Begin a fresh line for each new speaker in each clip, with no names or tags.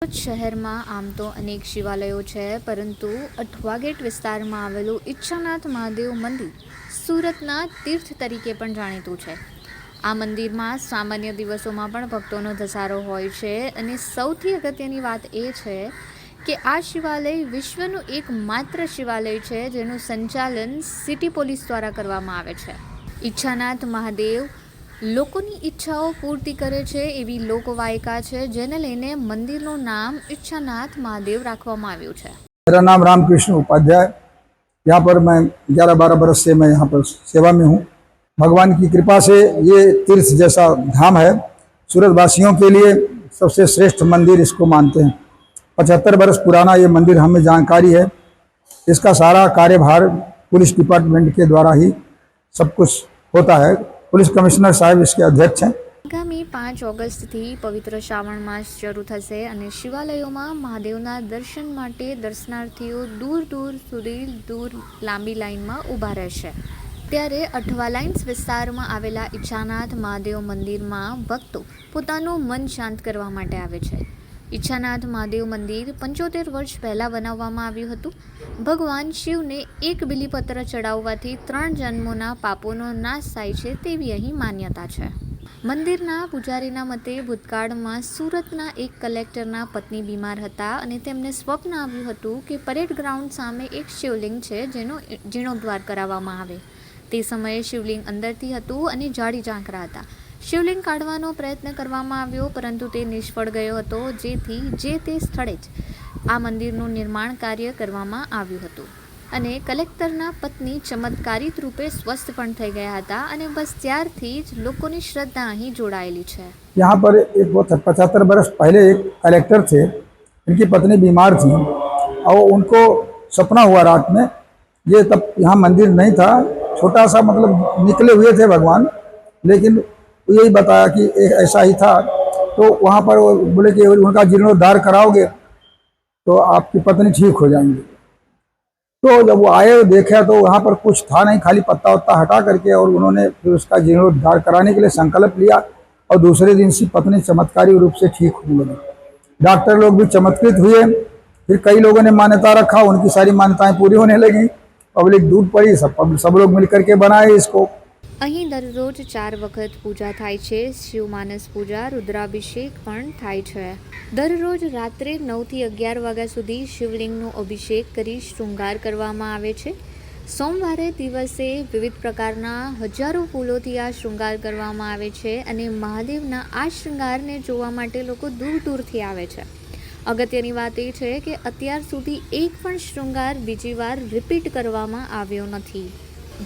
शहर में आम तो अनेक शिवालयों है, परंतु अठवा गेट विस्तार में आवेलू इच्छानाथ महादेव मंदिर सूरतना तीर्थ तरीके पण जाणीतुं छे। आ मंदिर में सामान्य दिवसों में पण भक्तों धसारो होय छे अने सौथी अगत्यनी वात ए छे कि आ शिवालय विश्वनु एकमात्र शिवालय छे जेनुं संचालन सिटी पोलीस द्वारा करवामां आवे छे। इच्छानाथ महादेव लोकोनी इच्छाओं पूर्ति करे छे एवी लोकवायका छे, जेने लईने मंदिरનું नाम इच्छानाथ महादेव राखवामां આવ્યું છે।
मेरा नाम रामकृष्ण उपाध्याय, यहाँ पर मैं 11-12 बरस से मैं यहाँ पर सेवा में हूँ। भगवान की कृपा से ये तीर्थ जैसा धाम है, सूरत वासियों के लिए सबसे श्रेष्ठ मंदिर इसको मानते हैं। 75 बरस पुराना ये मंदिर हमें जानकारी है। इसका सारा कार्यभार पुलिस डिपार्टमेंट के द्वारा ही सब कुछ होता है। पुलिस कमिश्नर साहब इसके अध्यक्ष हैं।
आगामी 5 ऑगस्ट थी पवित्र श्रावण मास शुरू थशे अने शिवालयों में महादेवना दर्शन माटे दर्शनार्थीओ दूर दूर सुधी दूर लांबी लाइन में ऊभा रहेशे। त्यारे अठवा लाइन्स विस्तार में आवेला इच्छानाथ महादेव मंदिर में भक्तों पोतानुं मन शांत करवा माटे आवे छे। इच्छानाथ महादेव मंदिर 75 वर्ष पहला बनाववामां आव्युं हतुं। भगवान शिव ने एक बिलीपत्र चढ़ाववाथी 3 जन्मोना पापोनो नाश थाय छे तेवी अहीं मान्यता छे। मंदिरना पुजारीना मते भूतकाळमां सूरतना एक कलेक्टरना पत्नी बीमार हता अने तेમને स्वप्न આવ્યું હતું કે પરેડ ગ્રાઉન્ડ સામે એક શિવલિંગ છે જેનો જીર્ણોદ્ધાર કરાવવામાં આવે। તે સમયે શિવલિંગ અંદરથી હતું અને જાડી ઝાંખરા હતા। શિવલિંગ કાઢવાનો પ્રયત્ન કરવામાં આવ્યો પરંતુ તે નિષ્ફળ ગયો હતો, જેથી જે તે સ્થળે જ આ મંદિરનું નિર્માણ કાર્ય કરવામાં આવ્યું હતું અને કલેક્ટરના પત્ની ચમત્કારિક રૂપે સ્વસ્થ પણ થઈ ગયા હતા અને બસ ત્યારથી જ લોકોની શ્રદ્ધા અહીં જોડાયેલી છે।
यहाँ पर एक 75 बरस पहले एक कलेक्टर थे, इनकी पत्नी बीमार थी और उनको सपना हुआ रात में। ये तब यहाँ मंदिर नहीं था, छोटा सा मतलब निकले हुए थे भगवान, लेकिन यही बताया कि एक ऐसा ही था। तो वहाँ पर वो बोले कि उनका जीर्णोद्धार कराओगे तो आपकी पत्नी ठीक हो जाएंगी। तो जब वो आए देखा तो वहाँ पर कुछ था नहीं, खाली पत्ता वत्ता हटा करके, और उन्होंने फिर उसका जीर्णोद्धार कराने के लिए संकल्प लिया और दूसरे दिन से पत्नी चमत्कारी रूप से ठीक होने लगी। डॉक्टर लोग भी चमत्कृत हुए। फिर कई लोगों ने मान्यता रखा, उनकी सारी मान्यताएं पूरी होने लगी। पब्लिक दूर पड़ी, सब लोग मिलकर के बनाए इसको।
અહીં દરરોજ 4 વખત પૂજા થાય છે। શિવ માનસ પૂજા, रुद्राभिषेक પણ થાય છે। દરરોજ રાત્રે 9 થી 11 વાગ્યા સુધી શિવલિંગનો અભિષેક કરી શૃંગાર કરવામાં આવે છે। સોમવારે દિવસે વિવિધ પ્રકારના હજારો ફૂલોથી આ શૃંગાર કરવામાં આવે છે અને મહાદેવના આ શૃંગારને જોવા માટે લોકો દૂર દૂરથી આવે છે। અગત્યની વાત એ છે કે અત્યાર સુધી એક પણ શૃંગાર બીજી વાર રિપીટ કરવામાં આવ્યો નથી,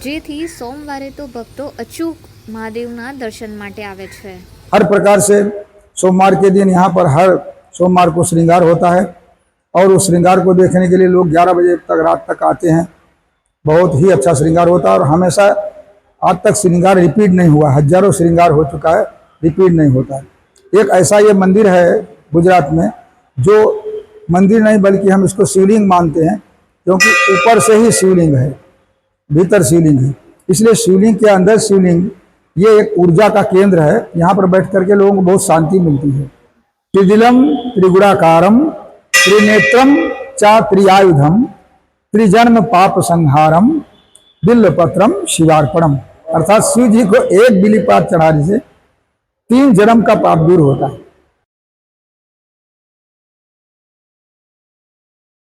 જેથી સોમવારે તો ભક્તો અચૂક મહાદેવના દર્શન માટે આવે છે।
हर प्रकार से सोमवार के दिन यहाँ पर हर सोमवार को श्रृंगार होता है और उस श्रृंगार को देखने के लिए लोग 11 बजे तक रात तक आते हैं। बहुत ही अच्छा श्रृंगार होता है और हमेशा आज तक श्रृंगार रिपीट नहीं हुआ। हजारों श्रृंगार हो चुका है, रिपीट नहीं होता है। एक ऐसा ये मंदिर है गुजरात में, जो मंदिर नहीं बल्कि हम इसको शिवलिंग मानते हैं, क्योंकि ऊपर से ही शिवलिंग है, भीतर शिवलिंग है, इसलिए शिवलिंग के अंदर शिवलिंग, ये एक ऊर्जा का केंद्र है। यहाँ पर बैठ करके लोगों को बहुत शांति मिलती है। त्रिदिलम त्रिगुणाकारम त्रिनेत्रम चा त्रियायुधम त्रिजन्म पाप संहारम बिल्वपत्रम शिवार्पणम। अर्थात शिव जी को एक बिलीपात चढ़ाने से 3 जन्म का पाप दूर होता है।